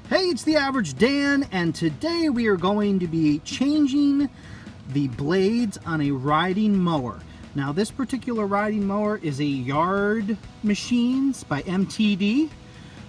Hey, it's the Average Dan, and today we are going to be changing the blades on a riding mower. Now, this particular riding mower is a Yard Machines by MTD,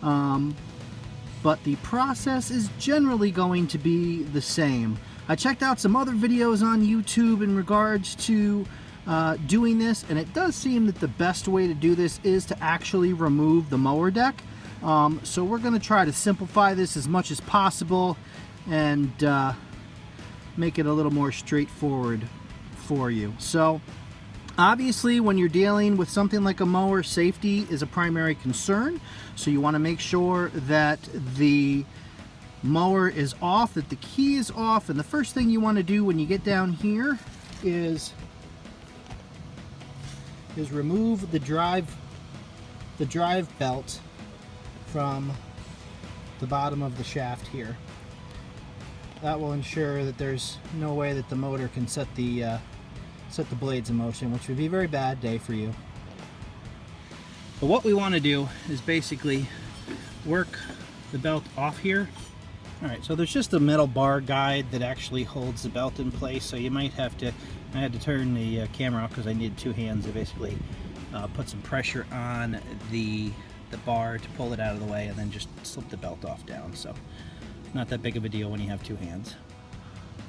but the process is generally going to be the same. I checked out some other videos on YouTube in regards to doing this, and it does seem that the best way to do this is to actually remove the mower deck. So we're going to try to simplify this as much as possible and make it a little more straightforward for you. So obviously, when you're dealing with something like a mower, safety is a primary concern. So you want to make sure that the mower is off, that the key is off, and the first thing you want to do when you get down here is remove the drive belt from the bottom of the shaft here. That will ensure that there's no way that the motor can set the blades in motion, which would be a very bad day for you. But what we want to do is basically work the belt off here. Alright, so there's just a metal bar guide that actually holds the belt in place, so you might have to, I had to turn the camera off because I needed two hands to basically put some pressure on the bar to pull it out of the way and then just slip the belt off down. So not that big of a deal when you have two hands.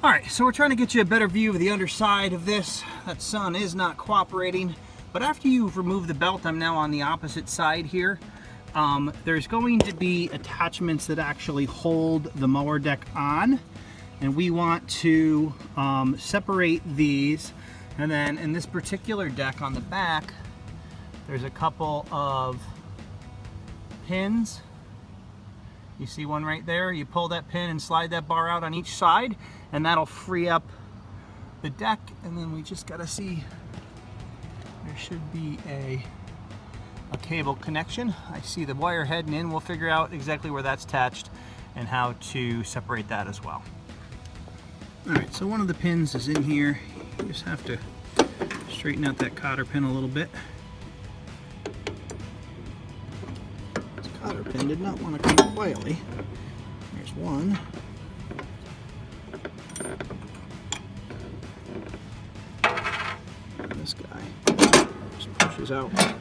Alright, so we're trying to get you a better view of the underside of this. That sun is not cooperating, but after you've removed the belt, I'm now on the opposite side here. There's going to be attachments that actually hold the mower deck on, and we want to separate these. And then in this particular deck on the back, there's a couple of pins. You see one right there. You pull that pin and slide that bar out on each side, and that'll free up the deck. And then we just gotta see, there should be a cable connection. I see the wire heading in. We'll figure out exactly where that's attached and how to separate that as well. Alright, so one of the pins is in here. You just have to straighten out that cotter pin a little bit. Cotter pin did not want to come coily. There's one. This guy just pushes out side.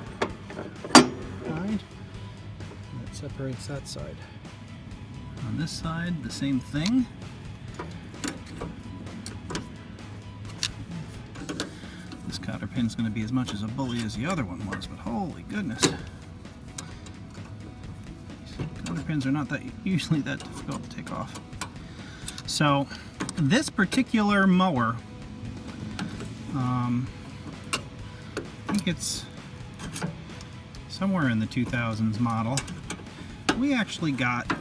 That separates that side. On this side, the same thing. This cotter pin is going to be as much as a bully as the other one was, but holy goodness. Cotter pins are not usually that difficult to take off. So this particular mower, I think it's somewhere in the 2000s model. We actually got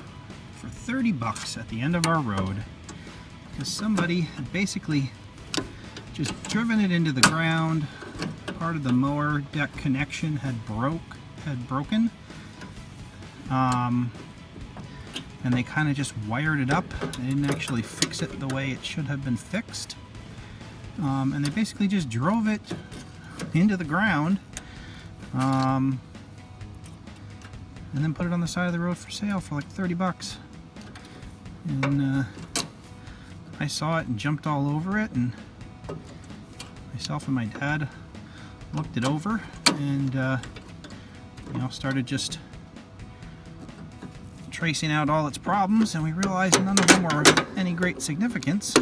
for 30 bucks at the end of our road because somebody had basically just driven it into the ground. Part of the mower deck connection had broken. And they kind of just wired it up. They didn't actually fix it the way it should have been fixed. And they basically just drove it into the ground and then put it on the side of the road for sale for like 30 bucks. And I saw it and jumped all over it, and myself and my dad looked it over and started just tracing out all its problems, and we realized none of them were of any great significance.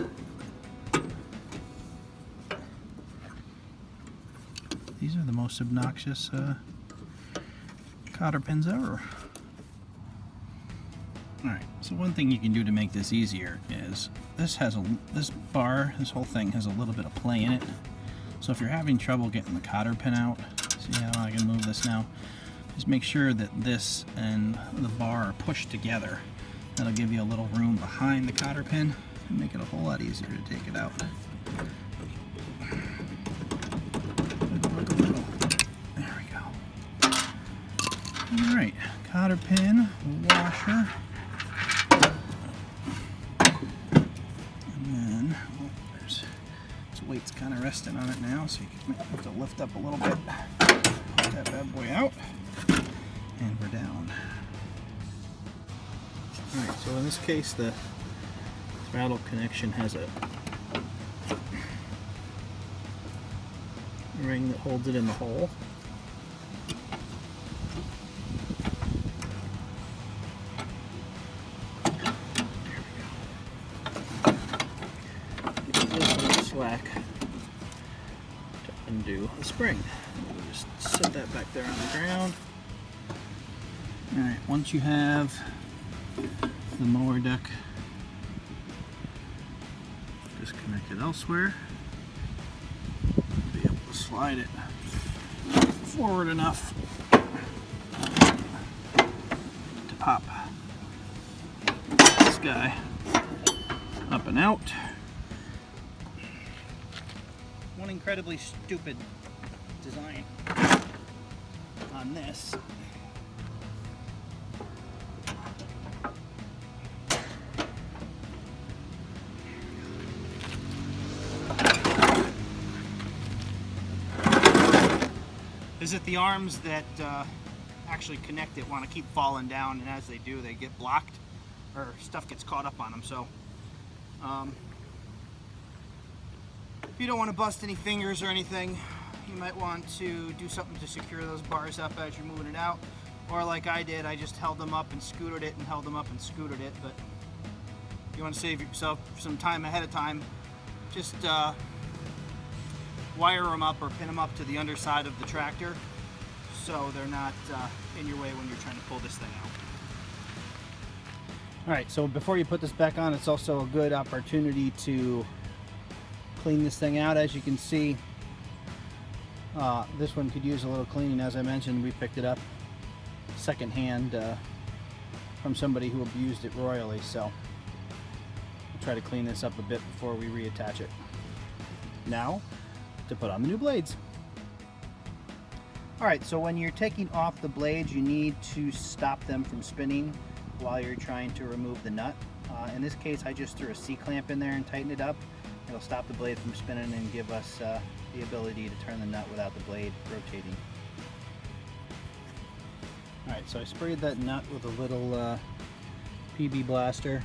These are the most obnoxious cotter pins ever. Alright, so one thing you can do to make this easier is this whole thing has a little bit of play in it. So if you're having trouble getting the cotter pin out, see how I can move this now? Just make sure that this and the bar are pushed together. That'll give you a little room behind the cotter pin and make it a whole lot easier to take it out. There we go. Alright, cotter pin, washer. And then, there's weight's kind of resting on it now, so you might have to lift up a little bit. Put that bad boy out. And we're down. Alright, so in this case the throttle connection has a ring that holds it in the hole. Slack to undo the spring. We'll just set that back there on the ground. Alright, once you have the mower deck disconnected elsewhere, be able to slide it forward enough to pop this guy up and out. One incredibly stupid design on this is that the arms that actually connect it want to keep falling down, and as they do they get blocked or stuff gets caught up on them. So if you don't want to bust any fingers or anything, you might want to do something to secure those bars up as you're moving it out. Or like I did, I just held them up and scooted it and held them up and scooted it. But you want to save yourself some time ahead of time, just wire them up or pin them up to the underside of the tractor so they're not in your way when you're trying to pull this thing out. Alright, so before you put this back on, it's also a good opportunity to clean this thing out. As you can see, this one could use a little cleaning. As I mentioned, we picked it up secondhand from somebody who abused it royally, so we'll try to clean this up a bit before we reattach it. Now to put on the new blades. Alright, so when you're taking off the blades, you need to stop them from spinning while you're trying to remove the nut. In this case, I just threw a C-clamp in there and tightened it up. It'll stop the blade from spinning and give us the ability to turn the nut without the blade rotating. Alright, so I sprayed that nut with a little PB blaster.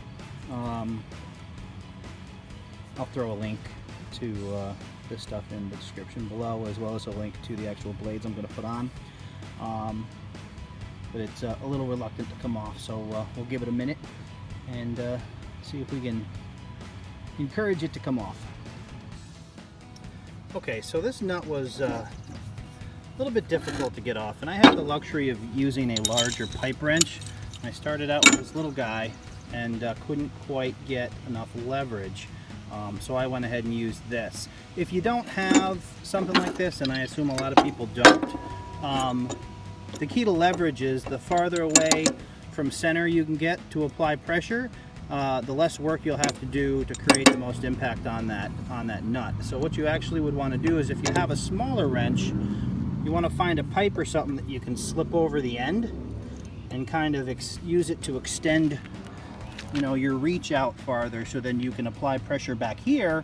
I'll throw a link to this stuff in the description below, as well as a link to the actual blades I'm going to put on. But it's a little reluctant to come off, so we'll give it a minute and see if we can encourage it to come off. Okay, so this nut was a little bit difficult to get off, and I had the luxury of using a larger pipe wrench. I started out with this little guy and couldn't quite get enough leverage, so I went ahead and used this. If you don't have something like this, and I assume a lot of people don't, the key to leverage is the farther away from center you can get to apply pressure, the less work you'll have to do to create the most impact on that nut. So what you actually would want to do is, if you have a smaller wrench, you want to find a pipe or something that you can slip over the end and kind of use it to extend, you know, your reach out farther, so then you can apply pressure back here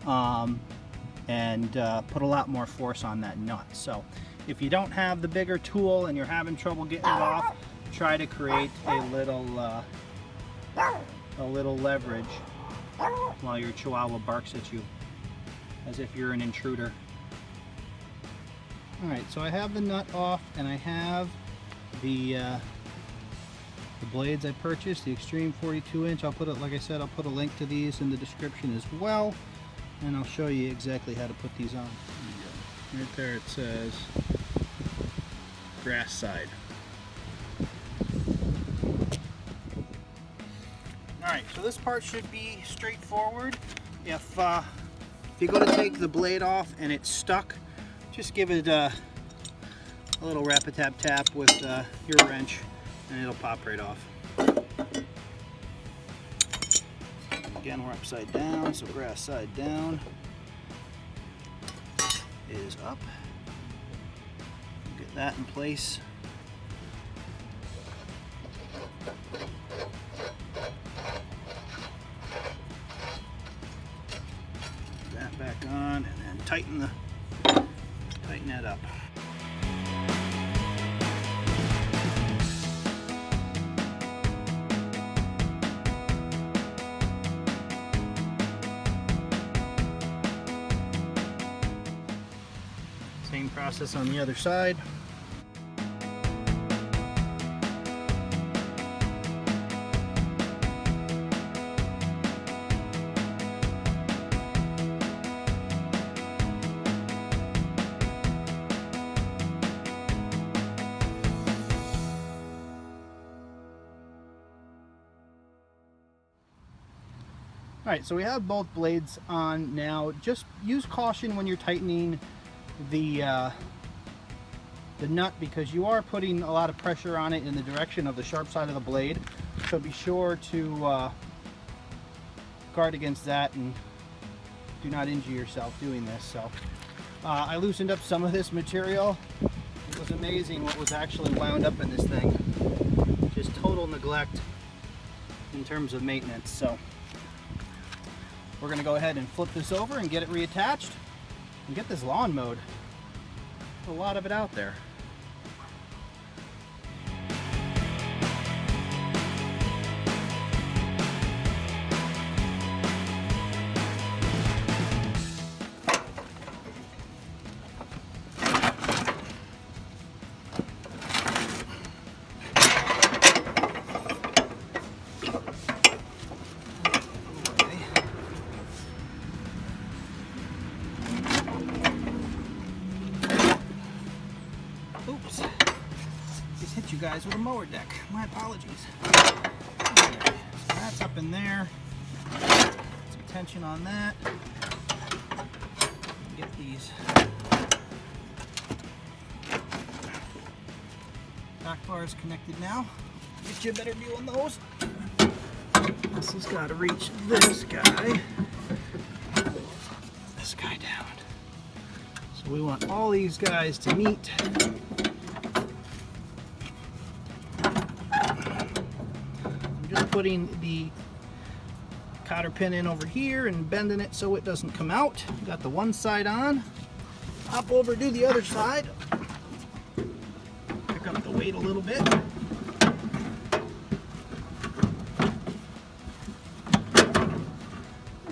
and put a lot more force on that nut. So if you don't have the bigger tool and you're having trouble getting it off, try to create a little leverage while your Chihuahua barks at you as if you're an intruder. Alright, so I have the nut off, and I have the blades I purchased, the Extreme 42-inch. I'll put it, like I said, I'll put a link to these in the description as well, and I'll show you exactly how to put these on. Right there it says grass side. Alright, so this part should be straightforward. If you go to take the blade off and it's stuck, just give it a little rap-a-tap-tap with your wrench and it'll pop right off. Again, we're upside down, so grass side down is up. Get that in place. Put that back on, and then tighten that up. Same process on the other side. All right, so we have both blades on now. Just use caution when you're tightening the nut, because you are putting a lot of pressure on it in the direction of the sharp side of the blade. So be sure to guard against that and do not injure yourself doing this. So I loosened up some of this material. It was amazing what was actually wound up in this thing. Just total neglect in terms of maintenance. So we're going to go ahead and flip this over and get it reattached and get this lawn mowed. There's a lot of it out there. Oops, just hit you guys with a mower deck. My apologies. Okay, so that's up in there. Some tension on that. Get these back bars connected now. Get you a better view on those. This has got to reach this guy down. So we want all these guys to meet. I'm just putting the cotter pin in over here and bending it so it doesn't come out. Got the one side on. Hop over, do the other side. Pick up the weight a little bit.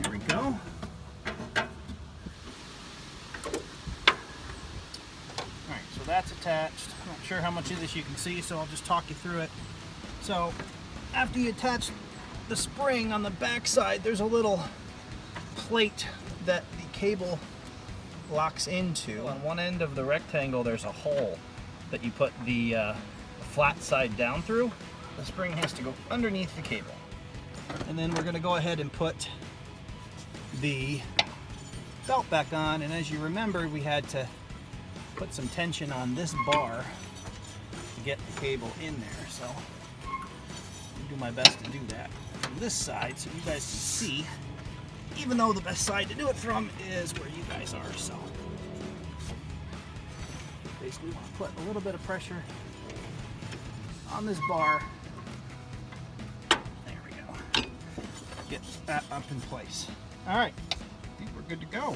There we go. That's attached. I'm not sure how much of this you can see, so I'll just talk you through it. So after you attach the spring on the back side, there's a little plate that the cable locks into. On one end of the rectangle there's a hole that you put the flat side down through. The spring has to go underneath the cable. And then we're going to go ahead and put the belt back on, and as you remember, we had to put some tension on this bar to get the cable in there, so I'll do my best to do that from this side so you guys can see, even though the best side to do it from is where you guys are. So basically we want to put a little bit of pressure on this bar. There we go. Get that up in place. All right, I think we're good to go.